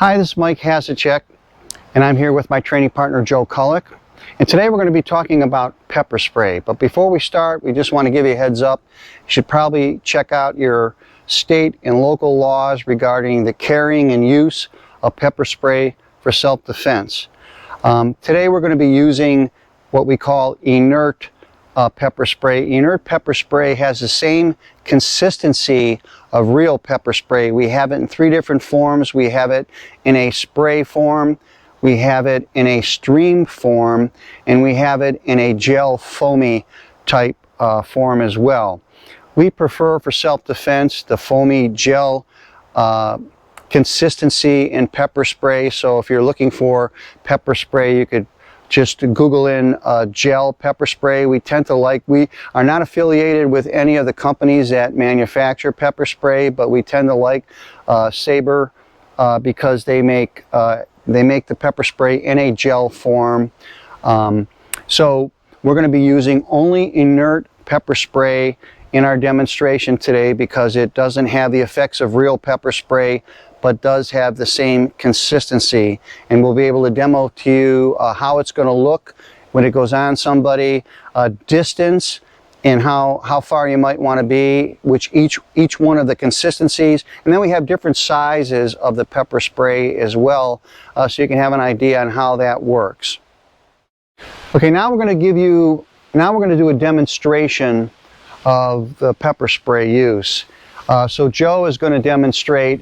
Hi, this is Mike Hasicek, and I'm here with my training partner Joe Kulick. And today we're going to be talking about pepper spray. But before we start, we just want to give you a heads up. You should probably check out your state and local laws regarding the carrying and use of pepper spray for self-defense. Today we're going to be using what we call inert pepper spray. Inert pepper spray has the same consistency of real pepper spray. We have it in three different forms. We have it in a spray form, we have it in a stream form, and we have it in a gel foamy type form as well. We prefer for self-defense the foamy gel consistency in pepper spray. So if you're looking for pepper spray, you could just Google in gel pepper spray. We are not affiliated with any of the companies that manufacture pepper spray, but we tend to like Sabre because they make the pepper spray in a gel form. So we're going to be using only inert pepper spray in our demonstration today because it doesn't have the effects of real pepper spray, but does have the same consistency. And we'll be able to demo to you how it's going to look when it goes on somebody, distance, and how far you might want to be, which each one of the consistencies. And then we have different sizes of the pepper spray as well, so you can have an idea on how that works. Okay, now we're going to do a demonstration of the pepper spray use. So Joe is going to demonstrate.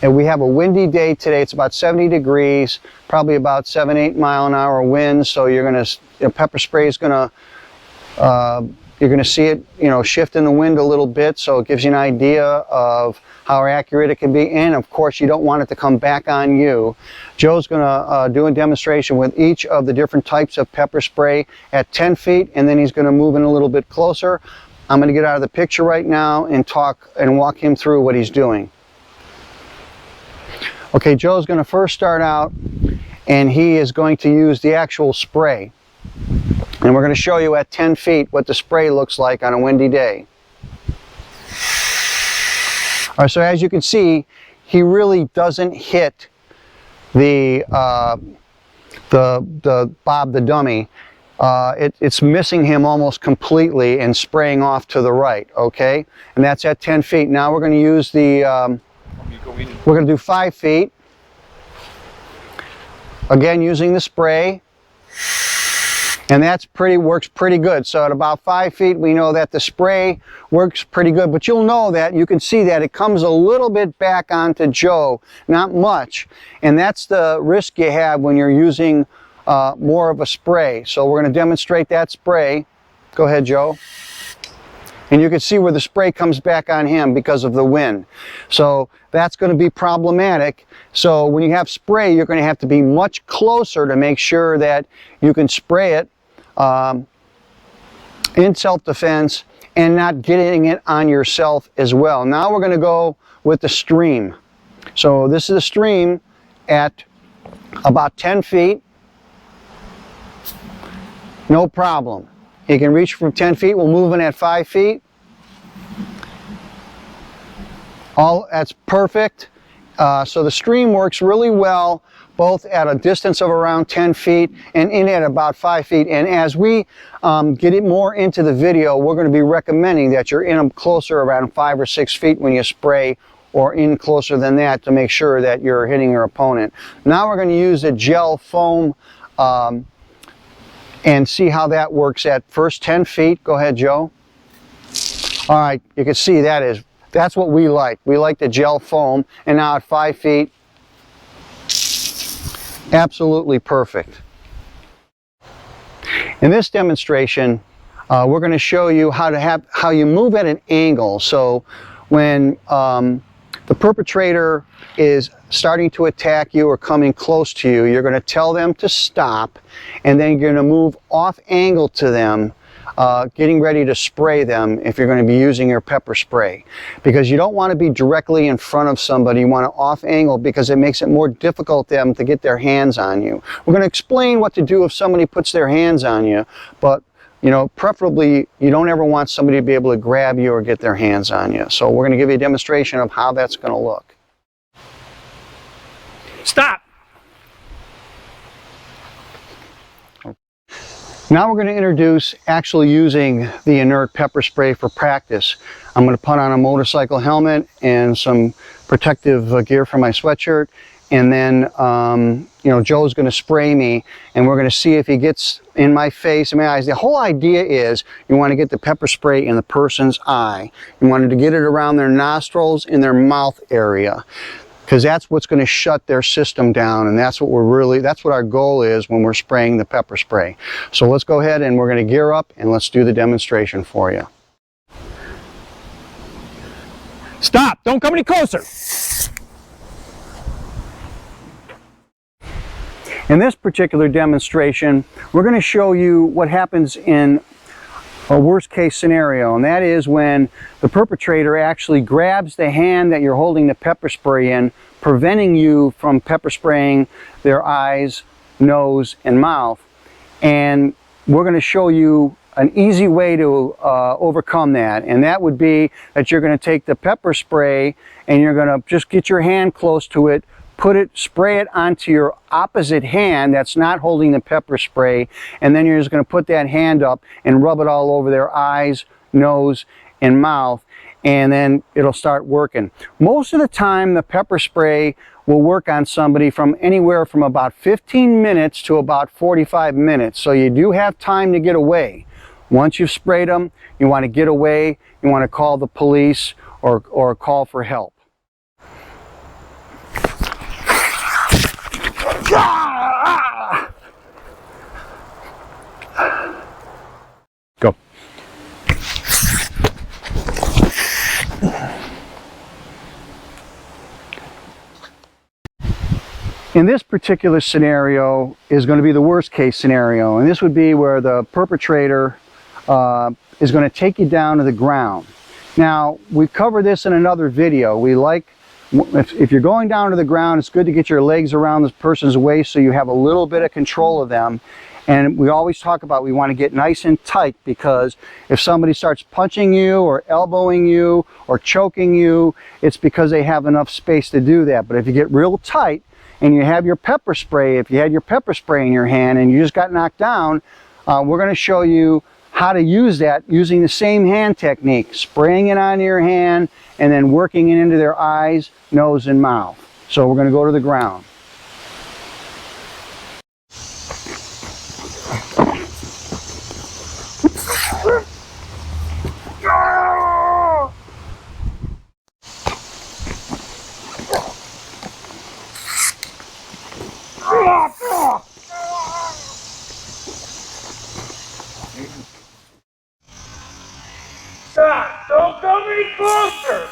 And we have a windy day today. It's about 70 degrees, probably about 7-8 mile an hour winds. So pepper spray is gonna, you're gonna see it, shift in the wind a little bit. So it gives you an idea of how accurate it can be. And of course, you don't want it to come back on you. Joe's gonna do a demonstration with each of the different types of pepper spray at 10 feet, and then he's gonna move in a little bit closer. I'm gonna get out of the picture right now and walk him through what he's doing. Okay, Joe's going to first start out, and he is going to use the actual spray. And we're going to show you at 10 feet what the spray looks like on a windy day. All right, so as you can see, he really doesn't hit the Bob the Dummy. It's missing him almost completely and spraying off to the right, okay? And that's at 10 feet. Now we're going to use we're going to do 5 feet. Again, using the spray. And works pretty good. So at about 5 feet, we know that the spray works pretty good. But you'll know that, you can see that it comes a little bit back onto Joe, not much. And that's the risk you have when you're using more of a spray. So we're going to demonstrate that spray. Go ahead, Joe. And you can see where the spray comes back on him because of the wind. So that's going to be problematic. So when you have spray, you're going to have to be much closer to make sure that you can spray it in self-defense and not getting it on yourself as well. Now we're going to go with the stream. So this is a stream at about 10 feet. No problem. You can reach from 10 feet. We'll move in at 5 feet. That's perfect. So the stream works really well, both at a distance of around 10 feet and in at about 5 feet. And as we get it more into the video, we're going to be recommending that you're in them closer, around 5 or 6 feet when you spray, or in closer than that to make sure that you're hitting your opponent. Now we're going to use a gel foam and see how that works at first 10 feet. Go ahead, Joe. All right, you can see that's what we like. We like the gel foam. And now at 5 feet, absolutely perfect. In this demonstration, we're going to show you how you move at an angle. So when the perpetrator is starting to attack you or coming close to you, you're going to tell them to stop, and then you're going to move off angle to them, getting ready to spray them if you're going to be using your pepper spray. Because you don't want to be directly in front of somebody, you want to off angle because it makes it more difficult for them to get their hands on you. We're going to explain what to do if somebody puts their hands on you, but preferably you don't ever want somebody to be able to grab you or get their hands on you. So we're going to give you a demonstration of how that's going to look. Stop! Now we're going to introduce actually using the inert pepper spray for practice. I'm going to put on a motorcycle helmet and some protective gear for my sweatshirt, and then Joe's going to spray me, and we're going to see if he gets in my face and my eyes. The whole idea is you want to get the pepper spray in the person's eye. You want to get it around their nostrils and their mouth area, because that's what's going to shut their system down, and that's what our goal is when we're spraying the pepper spray. So let's go ahead and we're going to gear up and let's do the demonstration for you. Stop! Don't come any closer! In this particular demonstration, we're going to show you what happens in a worst case scenario, and that is when the perpetrator actually grabs the hand that you're holding the pepper spray in, preventing you from pepper spraying their eyes, nose, and mouth. And we're going to show you an easy way to overcome that, and that would be that you're going to take the pepper spray and you're going to just get your hand close to it, spray it onto your opposite hand that's not holding the pepper spray, and then you're just going to put that hand up and rub it all over their eyes, nose, and mouth, and then it'll start working. Most of the time the pepper spray will work on somebody from anywhere from about 15 minutes to about 45 minutes, so you do have time to get away. Once you've sprayed them, you want to get away, you want to call the police or call for help. Go. In this particular scenario is going to be the worst case scenario, and this would be where the perpetrator is going to take you down to the ground. Now, we've covered this in another video. If you're going down to the ground, it's good to get your legs around this person's waist so you have a little bit of control of them. And we always talk about we want to get nice and tight, because if somebody starts punching you or elbowing you or choking you, it's because they have enough space to do that. But if you get real tight and you have your pepper spray, if you had your pepper spray in your hand and you just got knocked down, we're going to show you how to use that using the same hand technique, spraying it on your hand and then working it into their eyes, nose, and mouth. So we're going to go to the ground. Stop! Don't come any closer!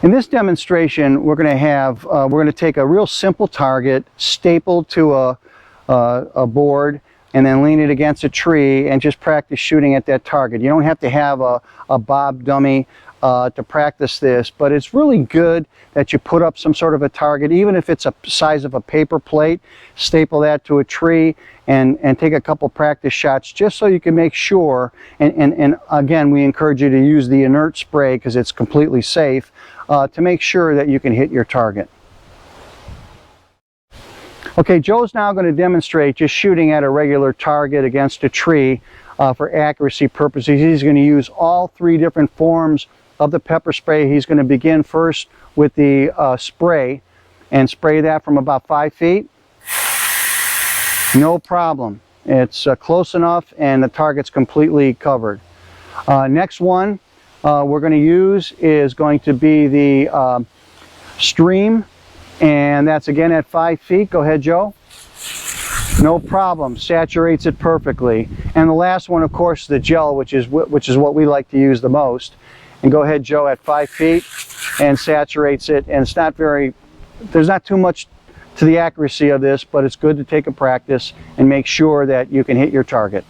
In this demonstration, we're going to take a real simple target stapled to a board and then lean it against a tree and just practice shooting at that target. You don't have to have a bob dummy to practice this, but it's really good that you put up some sort of a target, even if it's a size of a paper plate, staple that to a tree and take a couple practice shots just so you can make sure, and again, we encourage you to use the inert spray because it's completely safe, to make sure that you can hit your target. Okay, Joe's now going to demonstrate just shooting at a regular target against a tree for accuracy purposes. He's going to use all three different forms of the pepper spray. He's going to begin first with the spray and spray that from about 5 feet. No problem. It's close enough and the target's completely covered. Next one we're going to use is going to be the stream, and that's again at 5 feet. Go ahead, Joe. No problem, saturates it perfectly. And the last one, of course, the gel, which is what we like to use the most. And go ahead, Joe, at 5 feet and saturates it. And it's not very, there's not too much to the accuracy of this, but it's good to take a practice and make sure that you can hit your target.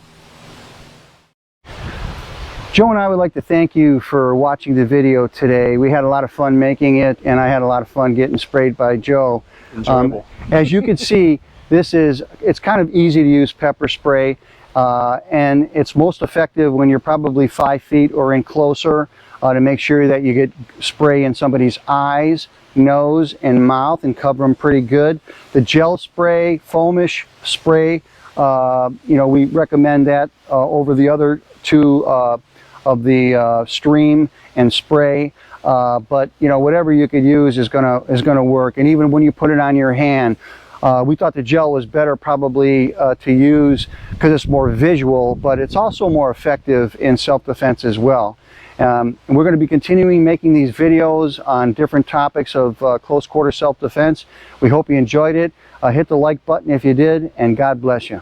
Joe and I would like to thank you for watching the video today. We had a lot of fun making it, and I had a lot of fun getting sprayed by Joe. Enjoyable. As you can see, it's kind of easy to use pepper spray, and it's most effective when you're probably 5 feet or in closer, to make sure that you get spray in somebody's eyes, nose, and mouth and cover them pretty good. The gel spray, foamish spray, we recommend that over the other two of the stream and spray. But whatever you could use is gonna work. And even when you put it on your hand, we thought the gel was better probably to use because it's more visual, but it's also more effective in self-defense as well. And we're going to be continuing making these videos on different topics of close quarter self-defense. We hope you enjoyed it. Hit the like button if you did, and God bless you.